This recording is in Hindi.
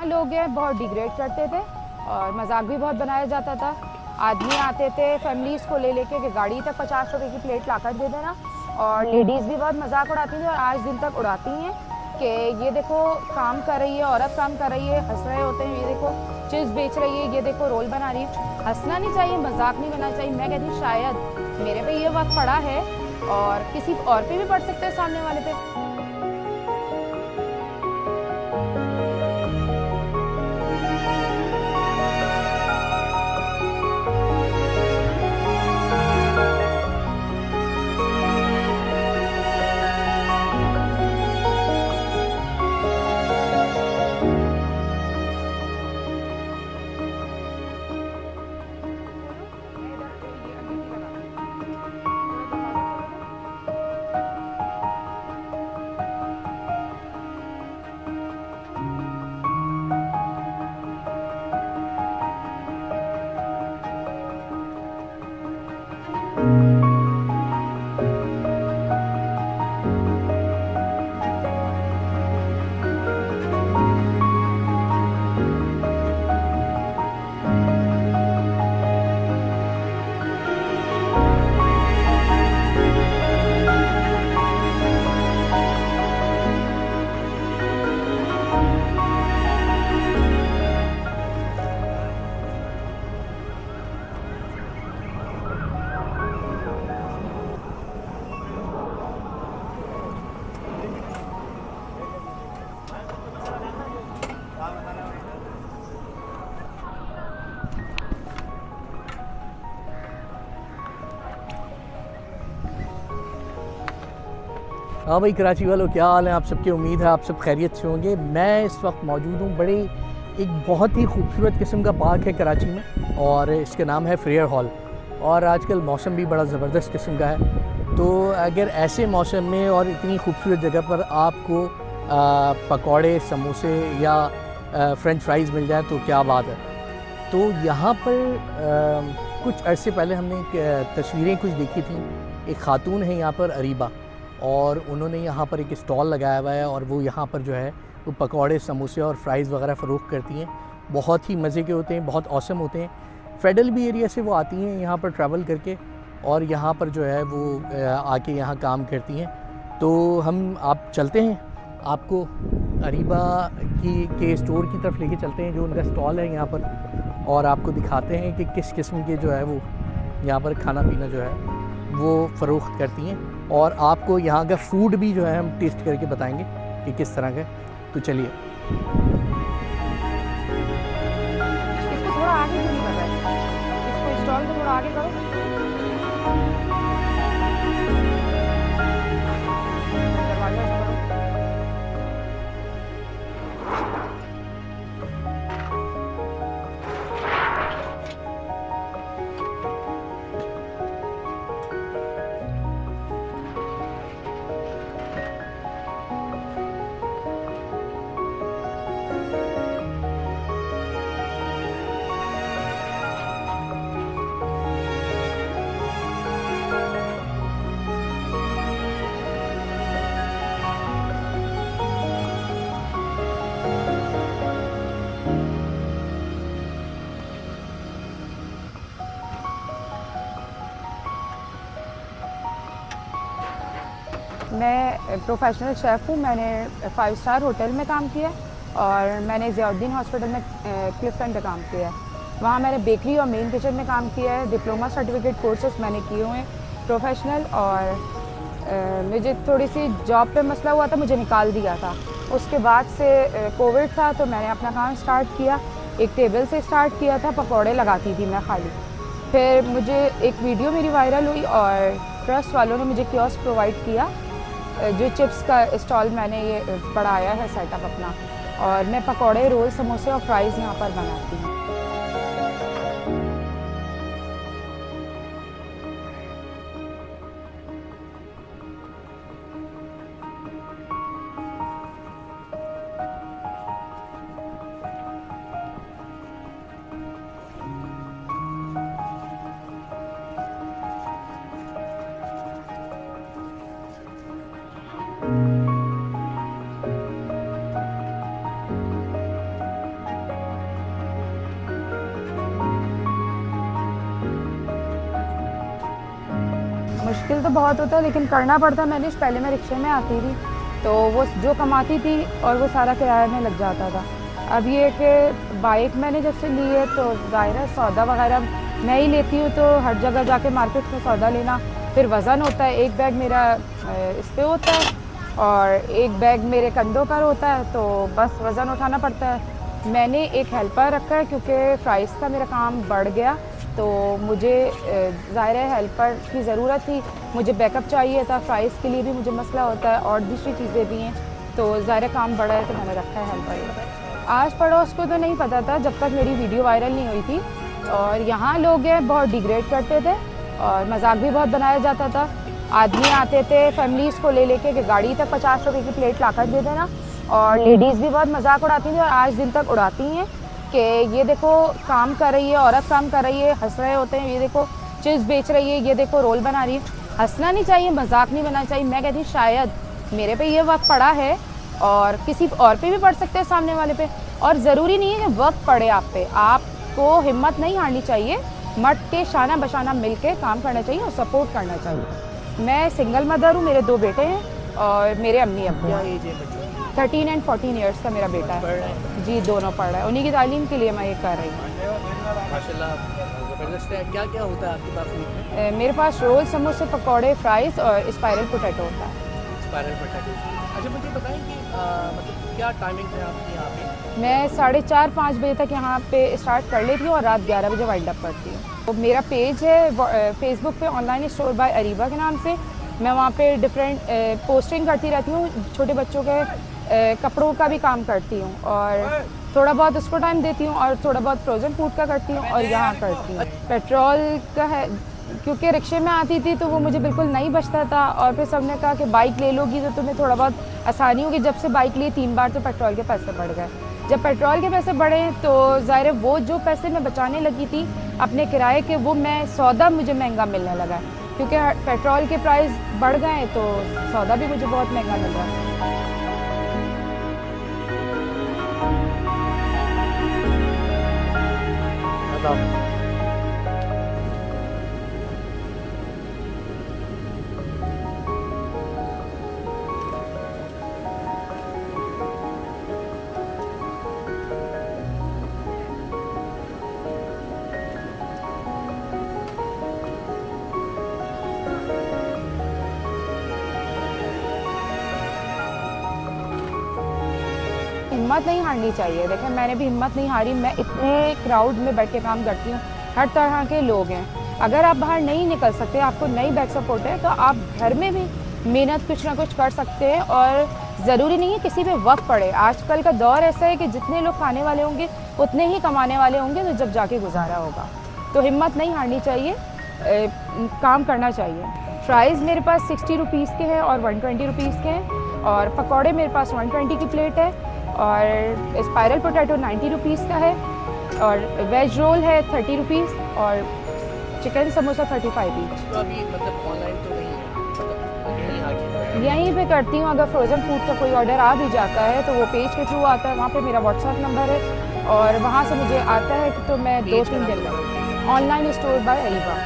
लोग हैं बहुत डिग्रेड करते थे और मजाक भी बहुत बनाया जाता था। आदमी आते थे फैमिलीज़ को ले लेके कि गाड़ी तक 50 रुपए की प्लेट लाकर दे देना, और लेडीज़ भी बहुत मजाक उड़ाती थी और आज दिन तक उड़ाती हैं कि ये देखो काम कर रही है, औरत काम कर रही है, हंस रहे होते हैं, ये देखो चिप्स बेच रही है, ये देखो रोल बना रही है। हंसना नहीं चाहिए, मजाक नहीं बनना चाहिए। मैं कहती हूँ शायद मेरे पे ये वक्त पड़ा है और किसी और पे भी पड़ सकता है, सामने वाले पे। हाँ भाई कराची वालों, क्या हाल है आप सबके। उम्मीद है आप सब खैरियत से होंगे। मैं इस वक्त मौजूद हूँ बड़े एक बहुत ही खूबसूरत किस्म का पार्क है कराची में, और इसके नाम है फ्रेयर हॉल। और आजकल मौसम भी बड़ा ज़बरदस्त किस्म का है, तो अगर ऐसे मौसम में और इतनी खूबसूरत जगह पर आपको पकौड़े, समोसे या फ्रेंच फ्राइज़ मिल जाए तो क्या बात है। तो यहाँ पर कुछ अरसे पहले हमने तस्वीरें कुछ देखी थी। एक ख़ातून है यहाँ पर, अरीबा, और उन्होंने यहाँ पर एक स्टॉल लगाया हुआ है और वो यहाँ पर जो है वो पकौड़े, समोसे और फ्राइज़ वगैरह फ़रोख्त करती हैं। बहुत ही मज़े के होते हैं, बहुत औसम होते हैं। फेडरल बी एरिया से वो आती हैं यहाँ पर ट्रैवल करके, और यहाँ पर जो है वो आके यहाँ काम करती हैं। तो आप चलते हैं, आपको अरीबा के स्टोर की तरफ लेके चलते हैं, जो उनका स्टॉल है यहाँ पर, और आपको दिखाते हैं कि किस किस्म के जो है वो यहाँ पर खाना पीना जो है वो फ़रोख्त करती हैं। और आपको यहाँ का फ़ूड भी जो है हम टेस्ट करके बताएंगे कि किस तरह का है। तो चलिए। इसको थोड़ा आगे क्यों नहीं कर रहा है, इसको स्टॉल को थोड़ा आगे करो। दरवाजा से करो। मैं प्रोफेशनल शेफ़ हूँ। मैंने 5 स्टार होटल में काम किया और मैंने ज़ियाउद्दीन हॉस्पिटल में क्लिफ्टन पे काम किया है। वहाँ मैंने बेकरी और मेन किचन में काम किया है। डिप्लोमा सर्टिफिकेट कोर्सेस मैंने किए हुए हैं प्रोफेशनल। और मुझे थोड़ी सी जॉब पे मसला हुआ था, मुझे निकाल दिया था। उसके बाद से कोविड था तो मैंने अपना काम स्टार्ट किया। एक टेबल से स्टार्ट किया था, पकौड़े लगाती थी मैं खाली। फिर मुझे एक वीडियो मेरी वायरल हुई और ट्रस्ट वालों ने मुझे कियोस्क प्रोवाइड किया, जो चिप्स का स्टॉल मैंने ये बढ़ाया है सेटअप अपना, और मैं पकौड़े, रोल, समोसे और फ्राइज़ यहाँ पर बनाती हूँ। मुश्किल तो बहुत होता है, लेकिन करना पड़ता है मैनेज। पहले मैं रिक्शे में आती थी तो वो जो कमाती थी और वो सारा किराया में लग जाता था। अब ये कि बाइक मैंने जब से ली है तो ज़ाहिर है सौदा वगैरह मैं ही लेती हूँ, तो हर जगह जाके मार्केट में सौदा लेना, फिर वज़न होता है। एक बैग मेरा इस पे होता है और एक बैग मेरे कंधों पर होता है, तो बस वज़न उठाना पड़ता है। मैंने एक हेल्पर रखा है क्योंकि फ्राइज़ का मेरा काम बढ़ गया, तो मुझे ज़ाहिर है हेल्पर की ज़रूरत थी, मुझे बैकअप चाहिए था। फ्राइज़ के लिए भी मुझे मसला होता है और दूसरी चीज़ें भी हैं, तो ज़ाहिर है काम बढ़ा है तो मैंने रखा है हेल्पर। आस पड़ोस को तो नहीं पता था जब तक मेरी वीडियो वायरल नहीं हुई थी, और यहाँ लोग हैं बहुत डिग्रेड करते थे और मजाक भी बहुत बनाया जाता था। आदमी आते थे फैमिलीज़ को ले लेके कि गाड़ी तक 50 रुपये की प्लेट लाकर दे देना, और लेडीज़ भी बहुत मजाक उड़ाती थी और आज दिन तक उड़ाती हैं कि ये देखो काम कर रही है, औरत काम कर रही है, हंस रहे होते हैं, ये देखो चिप्स बेच रही है, ये देखो रोल बना रही है। हंसना नहीं चाहिए, मजाक नहीं बनाना चाहिए। मैं कहती हूँ शायद मेरे पे ये वक्त पड़ा है और किसी और पे भी पड़ सकते हैं, सामने वाले पे, और ज़रूरी नहीं है कि वक्त पड़े आप पे। आपको हिम्मत नहीं हारनी चाहिए, मट के शाना बशाना मिल के काम करना चाहिए और सपोर्ट करना चाहिए। मैं सिंगल मदर हूँ, मेरे 2 बेटे हैं और मेरे अम्मी अब्बू क्या हैं। एज है बच्चों 13 एंड 14 ईयर्स का मेरा बेटा पढ़ है। रहे हैं? जी, दोनों पढ़ रहे हैं, उन्हीं की तालीम के लिए मैं ये कर रही हूँ। माशाल्लाह ज़बरदस्त है। क्या क्या होता है आपके पास फूड में? मेरे पास रोल, समोसे, पकौड़े, फ्राइज़ और स्पाइरल पोटैटो होता है। Spiral potato. अच्छा मुझे बताएं कि मतलब क्या टाइमिंग है आपकी यहाँ पे? मैं 4:30-5 बजे तक यहाँ पे स्टार्ट कर लेती हूँ और रात 11 बजे वाइंड अप करती हूँ। तो मेरा पेज है फेसबुक पे ऑनलाइन स्टोर बाय अरीबा के नाम से। मैं वहाँ पे डिफरेंट पोस्टिंग करती रहती हूँ, छोटे बच्चों के कपड़ों का भी काम करती हूँ और थोड़ा बहुत उसको टाइम देती हूँ और थोड़ा बहुत फ्रोज़न फूड का करती हूँ और यहाँ करती हूँ। पेट्रोल का है क्योंकि रिक्शे में आती थी तो वो मुझे बिल्कुल नहीं बचता था, और फिर सबने कहा कि बाइक ले लोगी तो तुम्हें थोड़ा बहुत आसानी होगी। जब से बाइक ली 3 बार तो पेट्रोल के पैसे बढ़ गए। जब पेट्रोल के पैसे बढ़े तो ज़ाहिर है वो जो पैसे मैं बचाने लगी थी अपने किराए के, वो मैं सौदा मुझे महंगा मिलने लगा, क्योंकि पेट्रोल के प्राइस बढ़ गए तो सौदा भी मुझे बहुत महंगा मिल रहा है। हिम्मत नहीं हारनी चाहिए। देखें मैंने भी हिम्मत नहीं हारी, मैं इतने क्राउड में बैठ के काम करती हूँ, हर तरह के लोग हैं। अगर आप बाहर नहीं निकल सकते, आपको नहीं बैक सपोर्ट है, तो आप घर में भी मेहनत कुछ ना कुछ कर सकते हैं, और ज़रूरी नहीं है किसी पे वक्त पड़े। आजकल का दौर ऐसा है कि जितने लोग खाने वाले होंगे उतने ही कमाने वाले होंगे, तो जब जाके गुजारा होगा। तो हिम्मत नहीं हारनी चाहिए, काम करना चाहिए। फ्राइज़ मेरे पास 60 रुपीज़ के हैं और 120 रुपीज़ के हैं, और पकौड़े मेरे पास 120 की प्लेट है, और स्पाइरल पोटैटो 90 रुपीज़ का है, और वेज रोल है 30 रुपीज़, और चिकन समोसा 35 ईच। तो अभी मतलब ऑनलाइन तो नहीं है, मतलब यहीं आके यहीं पे करती हूँ। अगर फ्रोज़न फूड का कोई ऑर्डर आ भी जाता है तो वो पेज के थ्रू आता है, वहाँ पे मेरा व्हाट्सएप नंबर है और वहाँ से मुझे आता है, तो मैं 2-3 दिन में ऑनलाइन स्टोर बाय अरीबा।